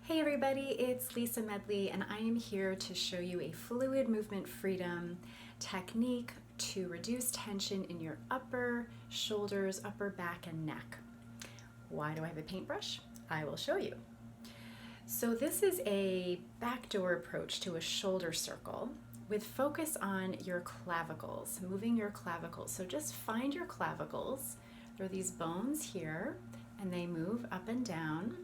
Hey everybody, it's Lisa Medley and I am here to show you a fluid movement freedom technique to reduce tension in your upper shoulders, upper back, and neck. Why do I have a paintbrush? I will show you. So this is a backdoor approach to a shoulder circle with focus on your clavicles, moving your clavicles. So just find your clavicles. There are these bones here and they move up and down.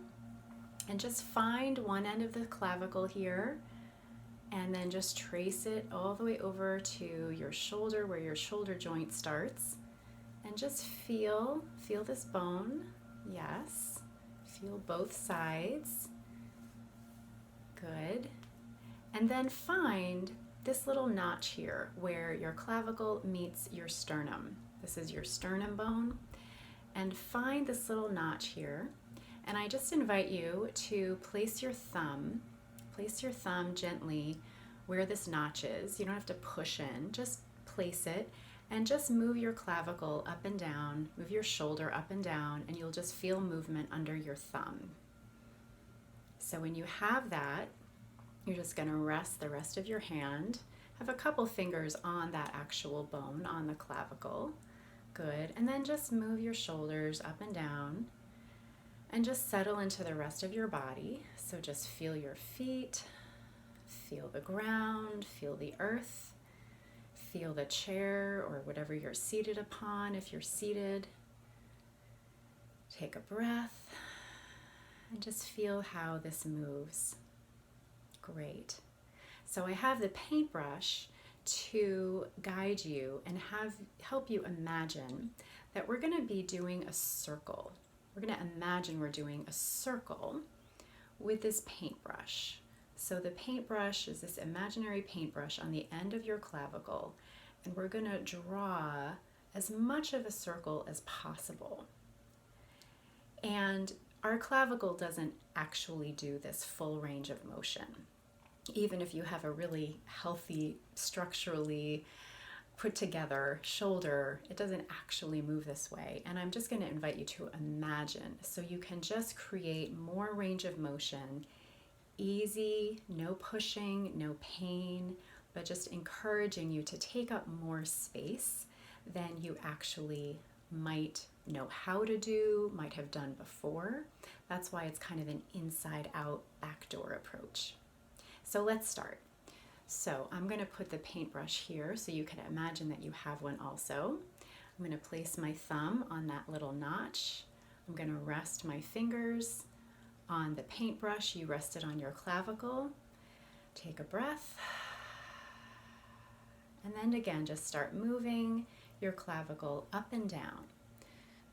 And just find one end of the clavicle here and then just trace it all the way over to your shoulder where your shoulder joint starts. And just feel this bone. Yes. Feel both sides. Good. And then find this little notch here where your clavicle meets your sternum. This is your sternum bone. And find this little notch here. And I just invite you to place your thumb gently where this notch is. You don't have to push in, just place it and just move your clavicle up and down, move your shoulder up and down, and you'll just feel movement under your thumb. So when you have that, you're just going to rest the rest of your hand, have a couple fingers on that actual bone, on the clavicle. Good. And then just move your shoulders up and down. And just settle into the rest of your body. So just feel your feet, feel the ground, feel the earth, feel the chair or whatever you're seated upon if you're seated. Take a breath and just feel how this moves. Great. So I have the paintbrush to guide you and help you imagine that we're going to be doing a circle. We're going to imagine we're doing a circle with this paintbrush. So the paintbrush is this imaginary paintbrush on the end of your clavicle, and we're going to draw as much of a circle as possible. And our clavicle doesn't actually do this full range of motion. Even if you have a really healthy, structurally put together shoulder, it doesn't actually move this way. And I'm just going to invite you to imagine so you can just create more range of motion, easy, no pushing, no pain, but just encouraging you to take up more space than you actually might know how to do, might have done before. That's why it's kind of an inside out backdoor approach. So let's start. So I'm going to put the paintbrush here so you can imagine that you have one also. I'm going to place my thumb on that little notch. I'm going to rest my fingers on the paintbrush. You rest it on your clavicle. Take a breath. And then again, just start moving your clavicle up and down.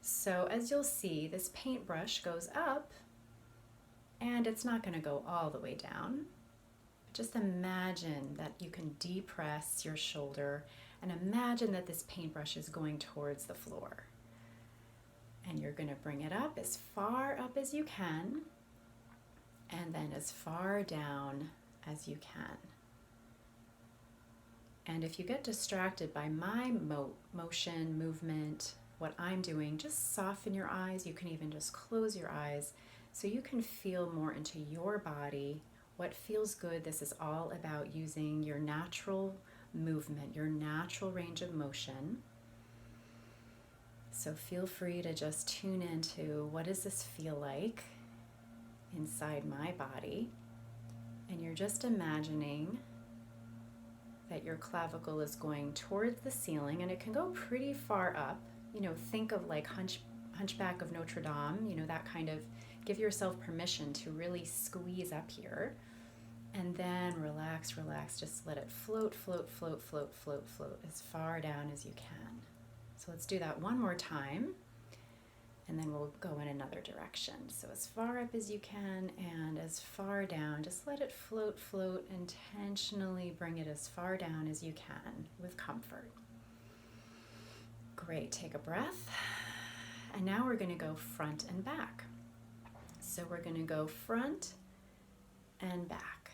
So as you'll see, this paintbrush goes up and it's not going to go all the way down. Just imagine that you can depress your shoulder and imagine that this paintbrush is going towards the floor. And you're going to bring it up as far up as you can and then as far down as you can. And if you get distracted by my motion, movement, what I'm doing, just soften your eyes. You can even just close your eyes so you can feel more into your body. What feels good. This is all about using your natural movement, your natural range of motion. So feel free to just tune into what does this feel like inside my body. And you're just imagining that your clavicle is going towards the ceiling, and it can go pretty far up. You know, think of like Hunchback of Notre Dame, you know, that kind of, give yourself permission to really squeeze up here. And then relax, relax. Just let it float, float, float, float, float, float as far down as you can. So let's do that one more time. And then we'll go in another direction. So as far up as you can and as far down. Just let it float, float. Intentionally bring it as far down as you can with comfort. Great. Take a breath. And now we're going to go front and back. So we're going to go front and back.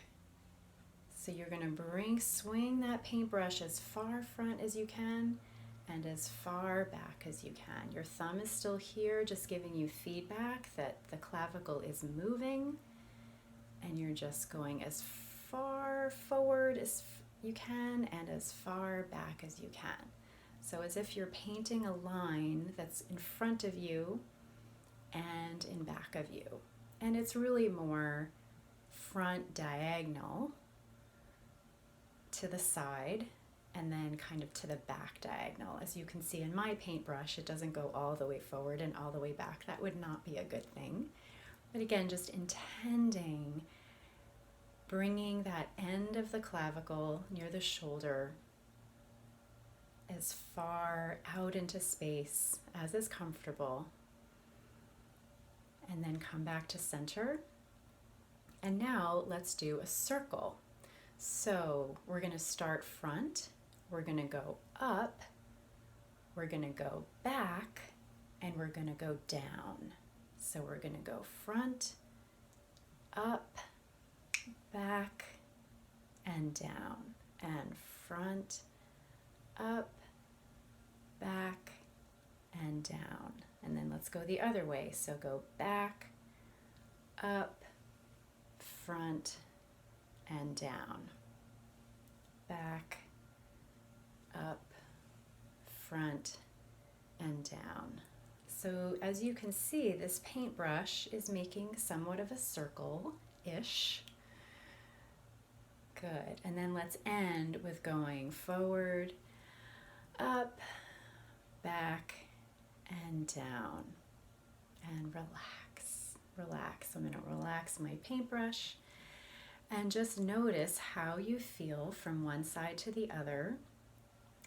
So you're going to swing that paintbrush as far front as you can and as far back as you can. Your thumb is still here, just giving you feedback that the clavicle is moving. And you're just going as far forward as you can and as far back as you can. So as if you're painting a line that's in front of you and in back of you. And it's really more front diagonal to the side and then kind of to the back diagonal. As you can see in my paintbrush, it doesn't go all the way forward and all the way back. That would not be a good thing. But again, just intending bringing that end of the clavicle near the shoulder as far out into space as is comfortable, and then come back to center. And now let's do a circle. So we're going to start front, we're going to go up, we're going to go back, and we're going to go down. So we're going to go front, up, back, and down, and front, up, back, and down. And then let's go the other way. So go back, up, front, and down. Back, up, front, and down. So as you can see, this paintbrush is making somewhat of a circle-ish. Good. And then let's end with going forward, up, back, and down. And relax, relax. I'm going to relax my paintbrush and just notice how you feel from one side to the other.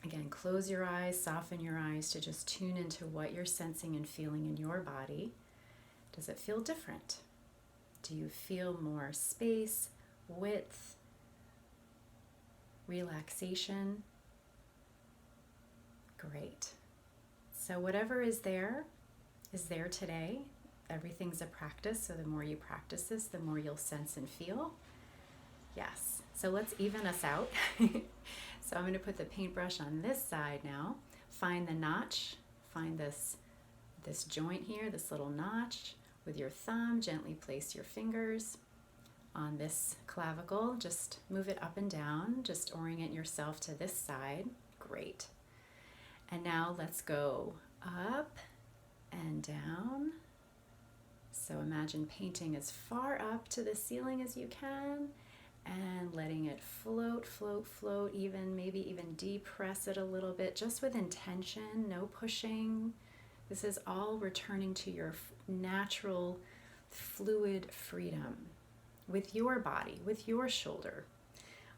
Again, close your eyes, soften your eyes to just tune into what you're sensing and feeling in your body. Does it feel different? Do you feel more space, width, relaxation? Great. So whatever is there today. Everything's a practice, so the more you practice this, the more you'll sense and feel. Yes. So let's even us out. So I'm going to put the paintbrush on this side now. Find the notch. Find this joint here, this little notch. With your thumb, gently place your fingers on this clavicle. Just move it up and down. Just orient yourself to this side. Great. And now let's go up and down. So imagine painting as far up to the ceiling as you can and letting it float, float, float, maybe even depress it a little bit, just with intention, no pushing. This is all returning to your natural fluid freedom with your body, with your shoulder.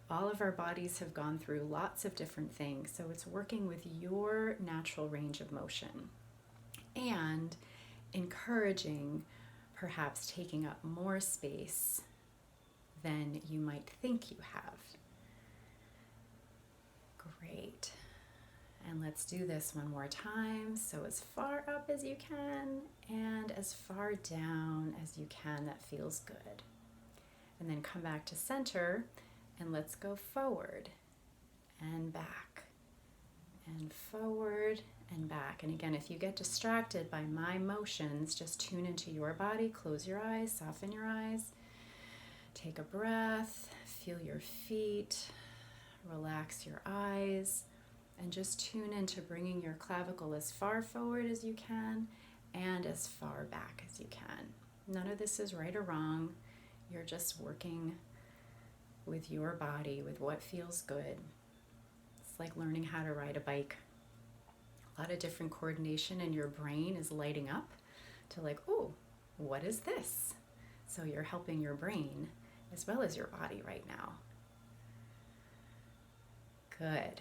All of our bodies have gone through lots of different things, so it's working with your natural range of motion and encouraging perhaps taking up more space than you might think you have. Great. And let's do this one more time. So as far up as you can and as far down as you can. That feels good. And then come back to center and let's go forward and back and forward and back. And again, if you get distracted by my motions, just tune into your body, close your eyes, soften your eyes. Take a breath, feel your feet, relax your eyes, and just tune into bringing your clavicle as far forward as you can and as far back as you can. None of this is right or wrong. You're just working with your body, with what feels good. It's like learning how to ride a bike. A lot of different coordination in your brain is lighting up to like, oh, what is this? So you're helping your brain as well as your body right now. Good.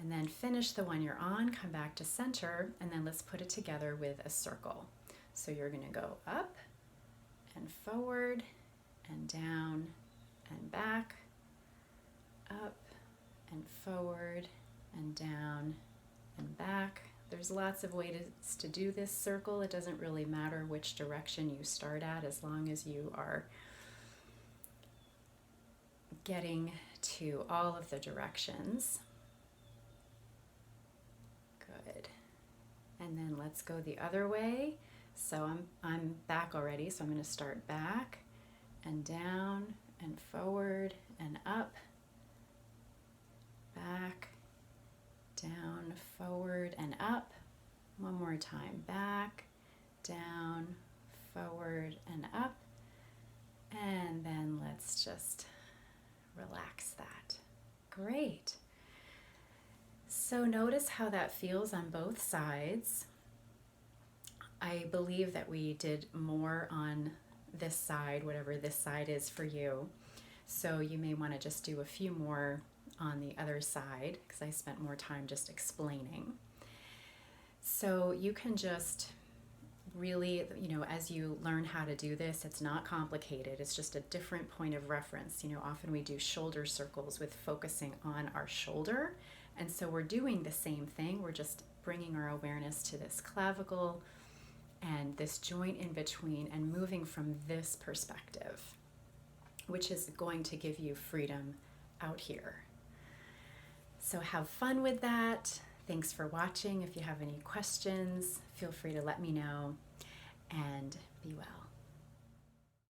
And then finish the one you're on, come back to center, and then let's put it together with a circle. So you're going to go up and forward and down and back, up and forward and down and back. There's lots of ways to do this circle. It doesn't really matter which direction you start at as long as you are getting to all of the directions. Good. And then let's go the other way. So I'm back already, so I'm going to start back and down and forward and up, back, down, forward and up. One more time, back, down, forward and up. And then let's just relax that. Great. So notice how that feels on both sides. I believe that we did more on this side, whatever this side is for you. So you may want to just do a few more on the other side because I spent more time just explaining. So you can just really, as you learn how to do this, it's not complicated. It's just a different point of reference. Often we do shoulder circles with focusing on our shoulder. And so we're doing the same thing. We're just bringing our awareness to this clavicle and this joint in between and moving from this perspective, which is going to give you freedom out here. So have fun with that. Thanks for watching. If you have any questions, feel free to let me know, and be well.